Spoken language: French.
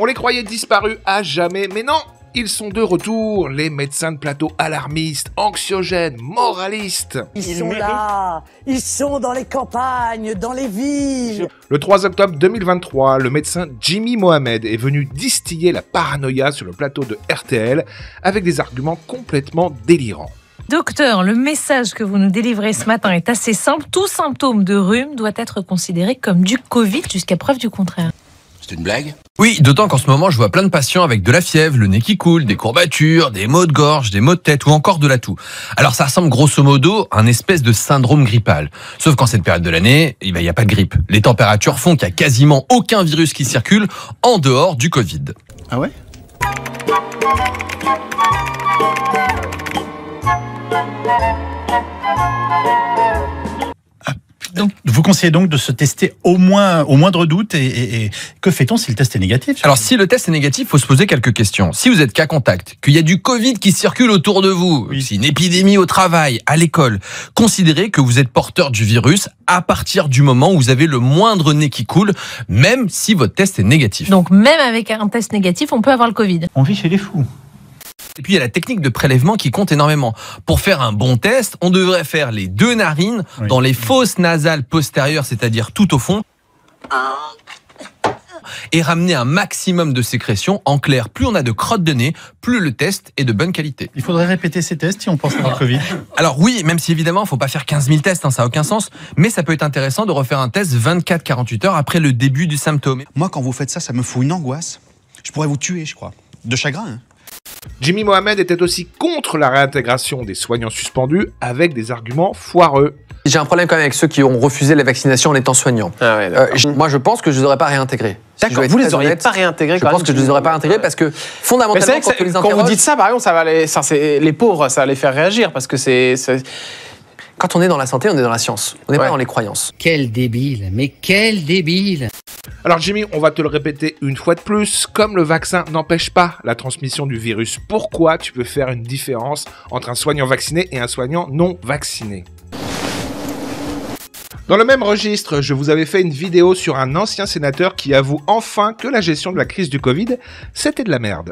On les croyait disparus à jamais, mais non, ils sont de retour, les médecins de plateau alarmistes, anxiogènes, moralistes. Ils sont là, ils sont dans les campagnes, dans les villes. Le 3 octobre 2023, le médecin Jimmy Mohamed est venu distiller la paranoïa sur le plateau de RTL avec des arguments complètement délirants. Docteur, le message que vous nous délivrez ce matin est assez simple. Tout symptôme de rhume doit être considéré comme du Covid jusqu'à preuve du contraire. C'est une blague ? Oui, d'autant qu'en ce moment, je vois plein de patients avec de la fièvre, le nez qui coule, des courbatures, des maux de gorge, des maux de tête ou encore de la toux. Alors ça ressemble grosso modo à un espèce de syndrome grippal. Sauf qu'en cette période de l'année, il n'y a pas de grippe. Les températures font qu'il n'y a quasiment aucun virus qui circule en dehors du Covid. Ah ouais ? Donc, vous conseillez donc de se tester au moindre doute et que fait-on si le test est négatif? Alors si le test est négatif, il faut se poser quelques questions. Si vous êtes cas contact, qu'il y a du Covid qui circule autour de vous, Oui. si une épidémie au travail, à l'école, considérez que vous êtes porteur du virus à partir du moment où vous avez le moindre nez qui coule, même si votre test est négatif. Donc même avec un test négatif, on peut avoir le Covid. On vit chez les fous. Et puis il y a la technique de prélèvement qui compte énormément. Pour faire un bon test, on devrait faire les deux narines Oui. dans les fosses nasales postérieures, c'est-à-dire tout au fond, et ramener un maximum de sécrétion. En clair, plus on a de crottes de nez, plus le test est de bonne qualité. Il faudrait répéter ces tests si on pense avoir le Covid. Alors oui, même si évidemment, il ne faut pas faire 15 000 tests, ça n'a aucun sens, mais ça peut être intéressant de refaire un test 24-48 heures après le début du symptôme. Moi, quand vous faites ça, ça me fout une angoisse. Je pourrais vous tuer, je crois. De chagrin, hein. Jimmy Mohamed était aussi contre la réintégration des soignants suspendus avec des arguments foireux. J'ai un problème quand même avec ceux qui ont refusé la vaccination en étant soignants. Ah ouais, d'accord. Moi, je pense que je ne les aurais pas réintégrés. Si je D'accord, dois être vous les très auriez honnête, pas réintégrés Je quand pense même. que je ne les aurais pas réintégrés parce que Mais fondamentalement, c'est vrai que quand on les quand vous interroge, dites ça, par exemple, ça va les pauvres, ça va les faire réagir parce que c'est... quand on est dans la santé, on est dans la science. On n'est Ouais. pas dans les croyances. Quel débile, mais quel débile! Alors Jimmy, on va te le répéter une fois de plus, comme le vaccin n'empêche pas la transmission du virus, pourquoi tu peux faire une différence entre un soignant vacciné et un soignant non vacciné ? Dans le même registre, je vous avais fait une vidéo sur un ancien sénateur qui avoue enfin que la gestion de la crise du Covid, c'était de la merde.